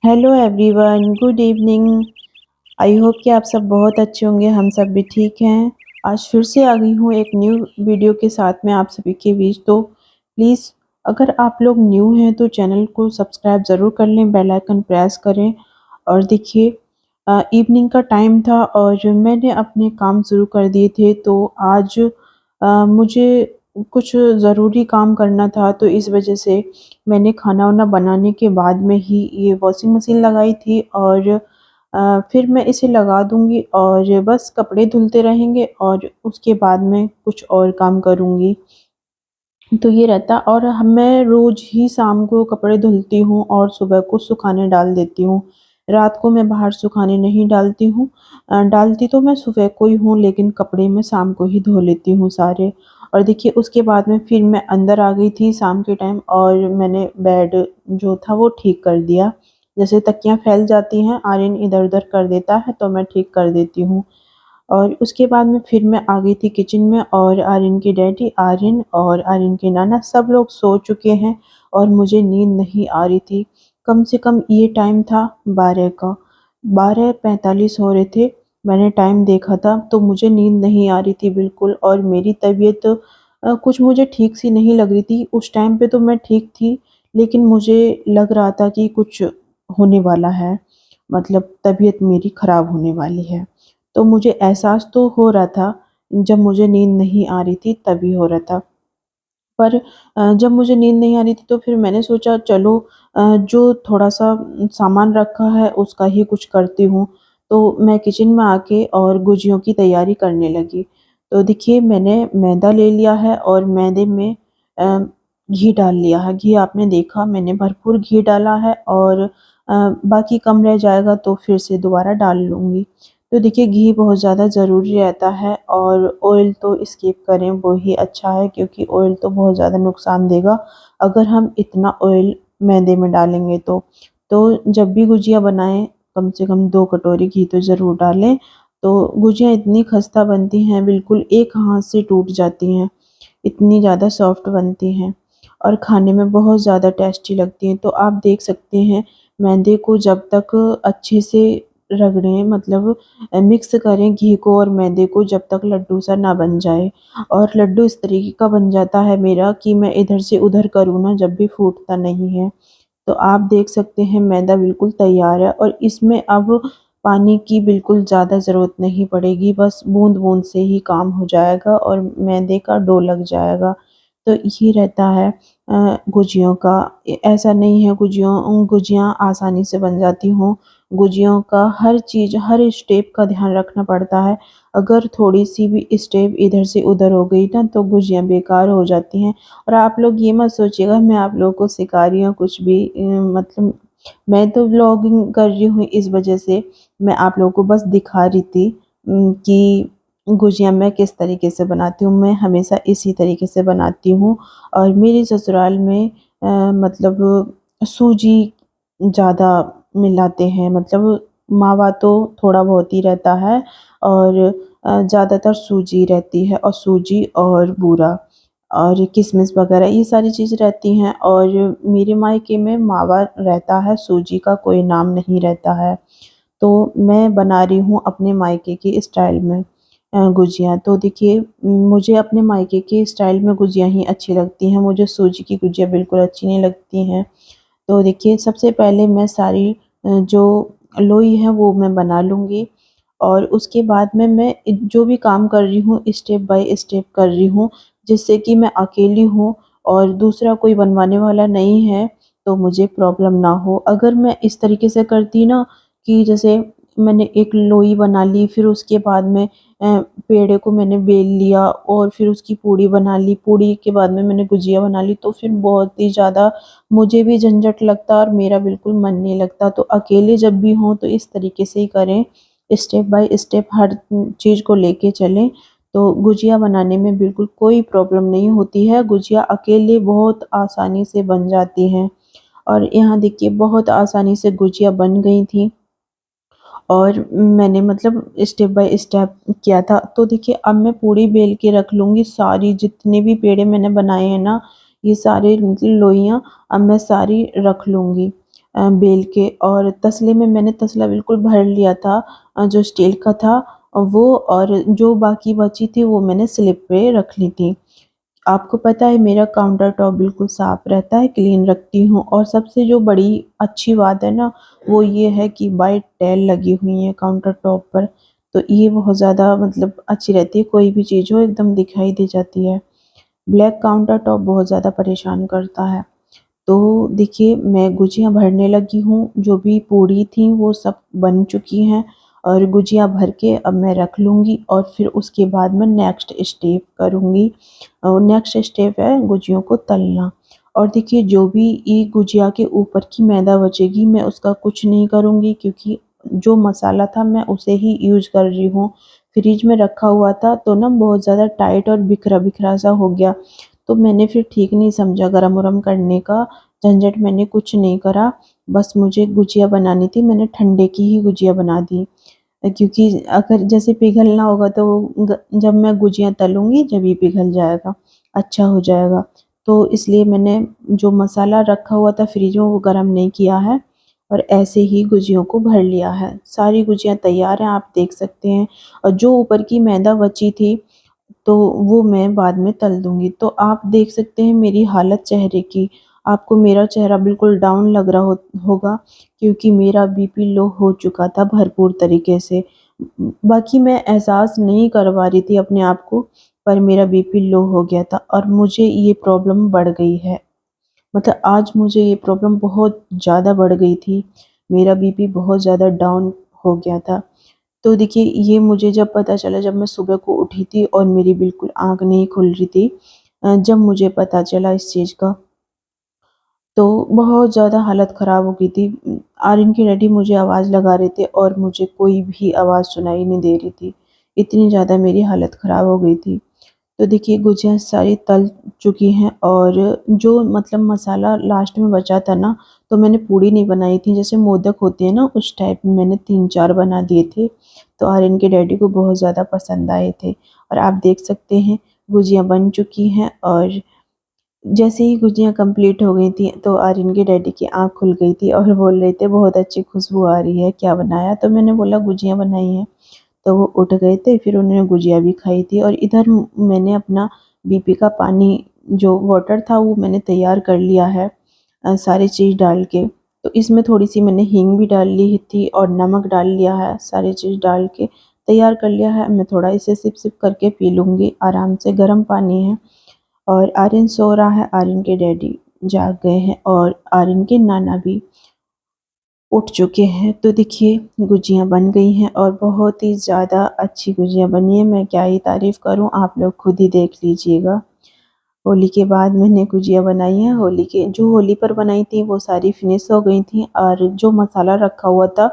Hello everyone, good evening. I hope कि आप सब बहुत अच्छे होंगे। हम सब भी ठीक हैं। आज फिर से आ गई हूँ एक न्यू वीडियो के साथ में आप सभी के बीच। तो प्लीज़, अगर आप लोग न्यू हैं तो चैनल को सब्सक्राइब ज़रूर कर लें, बेल आइकन प्रेस करें। और देखिए, इवनिंग का टाइम था और मैंने अपने काम शुरू कर दिए थे। तो आज मुझे कुछ ज़रूरी काम करना था, तो इस वजह से मैंने खाना-वाना बनाने के बाद में ही ये वॉशिंग मशीन लगाई थी। और फिर मैं इसे लगा दूँगी और बस कपड़े धुलते रहेंगे और उसके बाद में कुछ और काम करूँगी। तो ये रहता। और मैं रोज़ ही शाम को कपड़े धुलती हूँ और सुबह को सुखाने डाल देती हूँ। रात को मैं बाहर सुखाने नहीं डालती हूँ। डालती तो मैं सुबह को ही हूँ, लेकिन कपड़े मैं शाम को ही धो लेती हूँ सारे। और देखिए, उसके बाद में फिर मैं अंदर आ गई थी शाम के टाइम और मैंने बेड जो था वो ठीक कर दिया। जैसे तकियाँ फैल जाती हैं, आर्यन इधर-उधर कर देता है तो मैं ठीक कर देती हूँ। और उसके बाद में फिर मैं आ गई थी किचन में और आर्यन के डैडी, आर्यन और आर्यन के नाना सब लोग सो चुके हैं और मुझे नींद नहीं आ रही थी। कम से कम ये टाइम था 12 का, 12:45 हो रहे थे। मैंने टाइम देखा था तो मुझे नींद नहीं आ रही थी बिल्कुल। और मेरी तबीयत कुछ मुझे ठीक सी नहीं लग रही थी। उस टाइम पे तो मैं ठीक थी, लेकिन मुझे लग रहा था कि कुछ होने वाला है, मतलब तबीयत मेरी ख़राब होने वाली है। तो मुझे एहसास तो हो रहा था, जब मुझे नींद नहीं आ रही थी तभी हो रहा था। पर जब मुझे नींद नहीं आ रही थी तो फिर मैंने सोचा चलो, जो थोड़ा-सा सामान रखा है उसका ही कुछ करती हूँ। तो मैं किचन में आके और गुजियों की तैयारी करने लगी। तो देखिए, मैंने मैदा ले लिया है और मैदे में अ, घी डाल लिया है। घी आपने देखा, मैंने भरपूर घी डाला है और बाकी कम रह जाएगा तो फिर से दोबारा डाल लूँगी। तो देखिए, घी बहुत ज़्यादा ज़रूरी रहता है और ऑयल तो स्किप करें वो ही अच्छा है, क्योंकि ऑयल तो बहुत ज़्यादा नुकसान देगा अगर हम इतना ऑयल मैदे में डालेंगे तो। तो जब भी गुजिया बनाएँ, कम से कम 2 कटोरी घी तो ज़रूर डालें। तो गुजिया इतनी खस्ता बनती हैं, बिल्कुल एक हाथ से टूट जाती हैं, इतनी ज़्यादा सॉफ्ट बनती हैं और खाने में बहुत ज़्यादा टेस्टी लगती हैं। तो आप देख सकते हैं, मैदे को जब तक अच्छे से रगड़ें, मतलब मिक्स करें घी को और मैदे को, जब तक लड्डू सा ना बन जाए। और लड्डू इस तरीके का बन जाता है मेरा कि मैं इधर से उधर करूँ ना, जब भी फूटता नहीं है। तो आप देख सकते हैं मैदा बिल्कुल तैयार है और इसमें अब पानी की बिल्कुल ज़्यादा ज़रूरत नहीं पड़ेगी, बस बूँद-बूँद से ही काम हो जाएगा और मैदे का डो लग जाएगा। तो ये रहता है गुजियों का। ऐसा नहीं है गुजियाँ आसानी से बन जाती हों। गुजियों का हर चीज़, हर स्टेप का ध्यान रखना पड़ता है। अगर थोड़ी-सी भी स्टेप इधर से उधर हो गई ना तो गुजियाँ बेकार हो जाती हैं। और आप लोग ये मत सोचिएगा मैं आप लोगों को सिखा रही हूँ कुछ भी, मतलब मैं तो व्लॉगिंग कर रही हूँ, इस वजह से मैं आप लोगों को बस दिखा रही थी कि गुजिया मैं किस तरीके से बनाती हूँ। मैं हमेशा इसी तरीके से बनाती हूँ और मेरे ससुराल में मतलब सूजी ज़्यादा मिलाते हैं, मतलब मावा तो थोड़ा बहुत ही रहता है और ज़्यादातर सूजी रहती है और सूजी और बूरा और किशमिश वगैरह ये सारी चीज़ रहती हैं। और मेरे मायके में मावा रहता है, सूजी का कोई नाम नहीं रहता है। तो मैं बना रही हूँ अपने मायके के स्टाइल में गुजिया। तो देखिए, मुझे अपने मायके के स्टाइल में गुजिया ही अच्छी लगती हैं, मुझे सूजी की गुजिया बिल्कुल अच्छी नहीं लगती हैं। तो देखिए, सबसे पहले मैं सारी जो लोई है वो मैं बना लूँगी और उसके बाद में मैं जो भी काम कर रही हूँ स्टेप बाय स्टेप कर रही हूँ, जिससे कि मैं अकेली हूँ और दूसरा कोई बनवाने वाला नहीं है, तो मुझे प्रॉब्लम ना हो। अगर मैं इस तरीके से करती ना कि जैसे मैंने एक लोई बना ली, फिर उसके बाद में पेड़े को मैंने बेल लिया और फिर उसकी पूड़ी बना ली, पूड़ी के बाद में मैंने गुजिया बना ली, तो फिर बहुत ही ज़्यादा मुझे भी झंझट लगता और मेरा बिल्कुल मन नहीं लगता। तो अकेले जब भी हों तो इस तरीके से ही करें, स्टेप बाय स्टेप हर चीज़ को लेके चलें, तो गुजिया बनाने में बिल्कुल कोई प्रॉब्लम नहीं होती है। गुजिया अकेले बहुत आसानी से बन जाती हैं और यहाँ देखिए बहुत आसानी से गुजिया बन गई थी और मैंने मतलब स्टेप बाय स्टेप किया था। तो देखिए, अब मैं पूड़ी बेल के रख लूँगी, सारी जितने भी पेड़े मैंने बनाए हैं ना, ये सारे मतलब लोइयाँ अब मैं सारी रख लूँगी। बेल के, और तसले में मैंने तसला बिल्कुल भर लिया था जो स्टील का था वो, और जो बाकी बची थी वो मैंने स्लिप पे रख ली थी। आपको पता है मेरा काउंटर टॉप बिल्कुल साफ़ रहता है, क्लीन रखती हूँ, और सबसे जो बड़ी अच्छी बात है ना, वो ये है कि व्हाइट टाइल लगी हुई है काउंटर टॉप पर, तो ये बहुत ज़्यादा मतलब अच्छी रहती है, कोई भी चीज़ हो एकदम दिखाई दे जाती है। ब्लैक काउंटर टॉप बहुत ज़्यादा परेशान करता है। तो देखिए मैं गुजिया भरने लगी हूँ, जो भी पूड़ी थी वो सब बन चुकी हैं, और गुजिया भर के अब मैं रख लूँगी, और फिर उसके बाद मैं नेक्स्ट स्टेप करूँगी। नेक्स्ट स्टेप है गुजियों को तलना। और देखिए जो भी ये गुजिया के ऊपर की मैदा बचेगी मैं उसका कुछ नहीं करूँगी, क्योंकि जो मसाला था मैं उसे ही यूज़ कर रही हूँ। फ्रिज में रखा हुआ था तो ना बहुत ज़्यादा टाइट और बिखरा-बिखरा सा हो गया। तो मैंने फिर ठीक नहीं समझा गरम-वरम करने का, झंझट मैंने कुछ नहीं करा, बस मुझे गुजिया बनानी थी, मैंने ठंडे की ही गुजिया बना दी। क्योंकि अगर जैसे पिघलना होगा तो जब मैं गुजिया तलूँगी जब ये पिघल जाएगा, अच्छा हो जाएगा। तो इसलिए मैंने जो मसाला रखा हुआ था फ्रिज में वो गरम नहीं किया है, और ऐसे ही गुजियों को भर लिया है। सारी गुजिया तैयार हैं, आप देख सकते हैं, और जो ऊपर की मैदा बची थी तो वो मैं बाद में तल दूँगी। तो आप देख सकते हैं मेरी हालत चेहरे की, आपको मेरा चेहरा बिल्कुल डाउन लग रहा होगा, क्योंकि मेरा बीपी लो हो चुका था भरपूर तरीके से। बाकी मैं एहसास नहीं करवा रही थी अपने आप को, पर मेरा बीपी लो हो गया था और मुझे ये प्रॉब्लम बढ़ गई है। मतलब आज मुझे ये प्रॉब्लम बहुत ज़्यादा बढ़ गई थी। मेरा बीपी बहुत ज़्यादा डाउन हो गया था। तो देखिए ये मुझे जब पता चला, जब मैं सुबह को उठी थी और मेरी बिल्कुल आँख नहीं खुल रही थी, जब मुझे पता चला इस चीज़ का, तो बहुत ज़्यादा हालत ख़राब हो गई थी। आर्यन के डैडी मुझे आवाज़ लगा रहे थे और मुझे कोई भी आवाज़ सुनाई नहीं दे रही थी। इतनी ज़्यादा मेरी हालत ख़राब हो गई थी। तो देखिए गुजिया सारी तल चुकी हैं, और जो मतलब मसाला लास्ट में बचा था ना, तो मैंने पूड़ी नहीं बनाई थी, जैसे मोदक होते हैं ना उस टाइप में मैंने 3-4 बना दिए थे। तो आर्यन के डैडी को बहुत ज़्यादा पसंद आए थे, और आप देख सकते हैं गुजिया बन चुकी हैं, और जैसे ही गुजिया कंप्लीट हो गई थी तो आर्यन के डैडी की आँख खुल गई थी और बोल रहे थे बहुत अच्छी खुशबू आ रही है, क्या बनाया? तो मैंने बोला गुजिया बनाई हैं। तो वो उठ गए थे, फिर उन्होंने गुजिया भी खाई थी, और इधर मैंने अपना बीपी का पानी जो वाटर था वो मैंने तैयार कर लिया है सारी चीज़ डाल के। तो इसमें थोड़ी-सी मैंने हींग भी डाल ली थी और नमक डाल लिया है, सारी चीज़ डाल के तैयार कर लिया है। मैं थोड़ा इसे सिप-सिप करके पी लूँगी आराम से, गर्म पानी है। और आर्यन सो रहा है, आर्यन के डैडी जाग गए हैं, और आर्यन के नाना भी उठ चुके हैं। तो देखिए गुजिया बन गई हैं और बहुत ही ज़्यादा अच्छी गुजिया बनी है, मैं क्या ही तारीफ़ करूँ, आप लोग खुद ही देख लीजिएगा। होली के बाद मैंने गुजिया बनाई है, होली के जो होली पर बनाई थी वो सारी फिनिश हो गई थी, और जो मसाला रखा हुआ था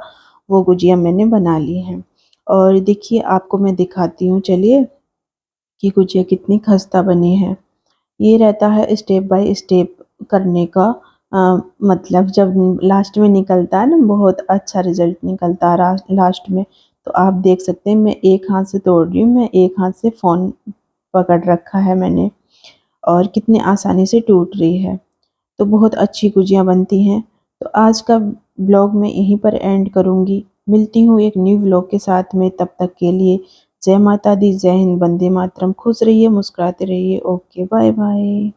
वो गुजिया मैंने बना ली है। और देखिए आपको मैं दिखाती हूँ, चलिए, कि गुजिया कितनी खस्ता बनी है। ये रहता है स्टेप बाय स्टेप करने का, मतलब जब लास्ट में निकलता है ना बहुत अच्छा रिज़ल्ट निकलता है लास्ट में। तो आप देख सकते हैं मैं एक हाथ से तोड़ रही हूँ, मैं एक हाथ से फ़ोन पकड़ रखा है मैंने, और कितनी आसानी से टूट रही है। तो बहुत अच्छी गुजिया बनती हैं। तो आज का ब्लॉग मैं यहीं पर एंड करूँगी। मिलती हूँ एक न्यू ब्लॉग के साथ में, तब तक के लिए जय माता दी, जय हिंद, वंदे मातरम। खुश रहिए, मुस्कुराते रहिए। Okay, bye bye.